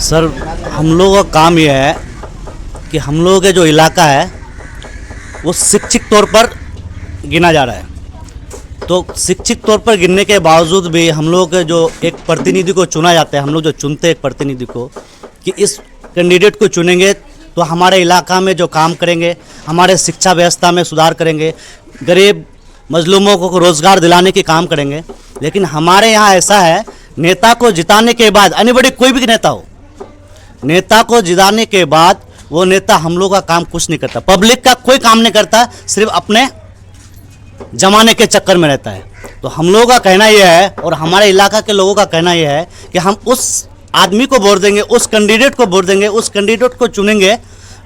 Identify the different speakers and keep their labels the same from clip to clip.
Speaker 1: Sir, हम लोगों का काम यह है कि हम लोगों के जो इलाका है वो शिक्षित तौर पर गिना जा रहा है। तो शिक्षित तौर पर गिनने के बावजूद भी हम लोग के जो एक प्रतिनिधि को चुना जाता है, हम लोग जो चुनते हैं एक प्रतिनिधि को कि इस कैंडिडेट को चुनेंगे तो हमारे इलाका में जो काम करेंगे, हमारे शिक्षा व्यवस्था में सुधार करेंगे, गरीब मजलूमों को रोज़गार दिलाने के काम करेंगे। लेकिन हमारे यहाँ ऐसा है, नेता को जिताने के बाद, एनीबॉडी कोई भी नेता हो, नेता को जिताने के बाद वो नेता हम लोग का काम कुछ नहीं करता, पब्लिक का कोई काम नहीं करता, सिर्फ अपने जमाने के चक्कर में रहता है। तो हम लोगों का कहना यह है और हमारे इलाका के लोगों का कहना यह है कि हम उस आदमी को वोट देंगे, उस कैंडिडेट को वोट देंगे, उस कैंडिडेट को चुनेंगे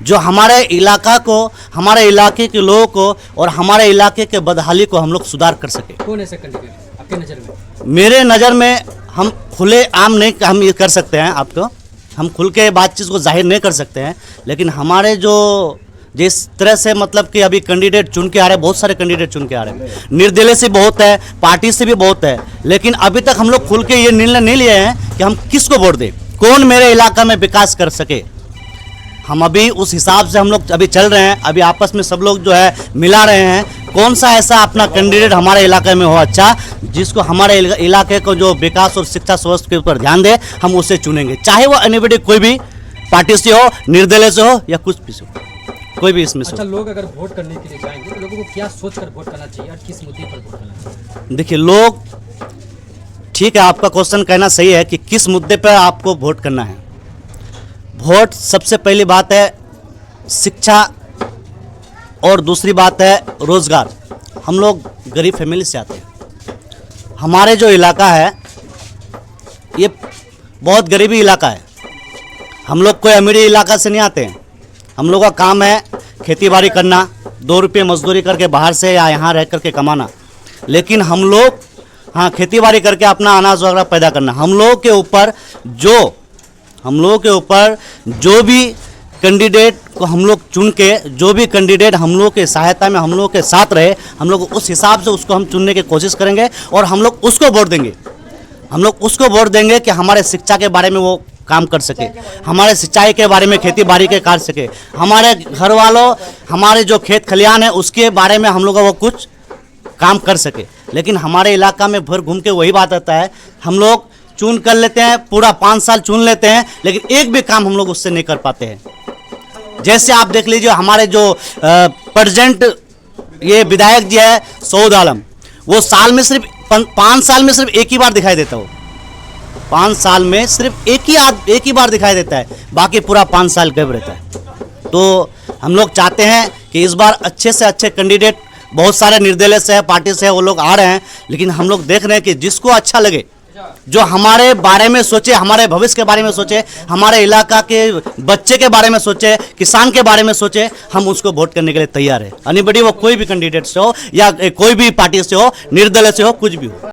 Speaker 1: जो हमारे इलाका को, हमारे इलाके के लोगों को और हमारे इलाके के बदहाली को हम लोग सुधार कर सके।
Speaker 2: कौन ऐसा कैंडिडेट आपके नज़र में?
Speaker 1: मेरे नज़र में हम खुले आम नहीं हम ये कर सकते हैं, आपको हम खुल के बातचीत को जाहिर नहीं कर सकते हैं, लेकिन हमारे जो जिस तरह से मतलब कि अभी कैंडिडेट चुन के आ रहे हैं, बहुत सारे कैंडिडेट चुन के आ रहे हैं, निर्दलीय से बहुत है, पार्टी से भी बहुत है, लेकिन अभी तक हम लोग खुल के ये निर्णय नहीं लिए हैं कि हम किसको वोट दें, कौन मेरे इलाका में विकास कर सके। हम अभी उस हिसाब से हम लोग अभी चल रहे हैं, अभी आपस में सब लोग जो है मिला रहे हैं कौन सा ऐसा अपना कैंडिडेट हमारे इलाके में हो अच्छा, जिसको हमारे इलाके को जो विकास और शिक्षा स्वास्थ्य के ऊपर ध्यान दे, हम उसे चुनेंगे, चाहे वो एनीबॉडी कोई भी पार्टी से हो, निर्दलीय से हो या कुछ भी से हो, कोई भी इसमें से।
Speaker 2: अच्छा, लोग अगर वोट करने के लिए जाएंगे तो लोगों को क्या सोचकर वोट करना चाहिए और किस मुद्दे पर वोट करना चाहिए?
Speaker 1: देखिए, लोग, ठीक है, आपका क्वेश्चन कहना सही है कि किस मुद्दे पर आपको वोट करना है। वोट सबसे पहली बात है शिक्षा और दूसरी बात है रोज़गार। हम लोग गरीब फैमिली से आते हैं, हमारे जो इलाका है ये बहुत गरीबी इलाका है, हम लोग कोई अमीरी इलाका से नहीं आते हैं। हम लोग का काम है खेती बाड़ी करना, 2 रुपये मजदूरी करके बाहर से या यहाँ रह करके कमाना, लेकिन हम लोग हाँ खेती बाड़ी करके अपना अनाज वगैरह पैदा करना। हम लोग के ऊपर जो भी कैंडिडेट को हम लोग चुन के, जो भी कैंडिडेट हम लोग के सहायता में हम लोग के साथ रहे, हम लोग उस हिसाब से उसको हम चुनने की कोशिश करेंगे और हम लोग उसको वोट देंगे। हम लोग उसको वोट देंगे कि हमारे शिक्षा के बारे में वो काम कर सके, हमारे सिंचाई के बारे में, खेती बाड़ी के कर सके, हमारे घर वालों, हमारे जो खेत खलियान है उसके बारे में हम लोग वो कुछ काम कर सके। लेकिन हमारे इलाका में भर घूम के वही बात आता है, हम लोग चुन कर लेते हैं, पूरा 5 साल चुन लेते हैं, लेकिन एक भी काम हम लोग उससे नहीं कर पाते हैं। जैसे आप देख लीजिए, हमारे जो प्रेजेंट ये विधायक जी है सऊद आलम, वो साल में सिर्फ 5 साल में सिर्फ एक ही बार दिखाई देता हो, 5 साल में सिर्फ एक ही बार दिखाई देता है, बाकी पूरा 5 साल गायब रहता है। तो हम लोग चाहते हैं कि इस बार अच्छे से अच्छे कैंडिडेट, बहुत सारे निर्दलीय से है, पार्टी से है, वो लोग आ रहे हैं, लेकिन हम लोग देख रहे हैं कि जिसको अच्छा लगे, जो हमारे बारे में सोचे, हमारे भविष्य के बारे में सोचे, हमारे इलाका के बच्चे के बारे में सोचे, किसान के बारे में सोचे, हम उसको वोट करने के लिए तैयार है। एनीबॉडी वो कोई भी कैंडिडेट से हो या कोई भी पार्टी से हो, निर्दलीय से हो, कुछ भी हो।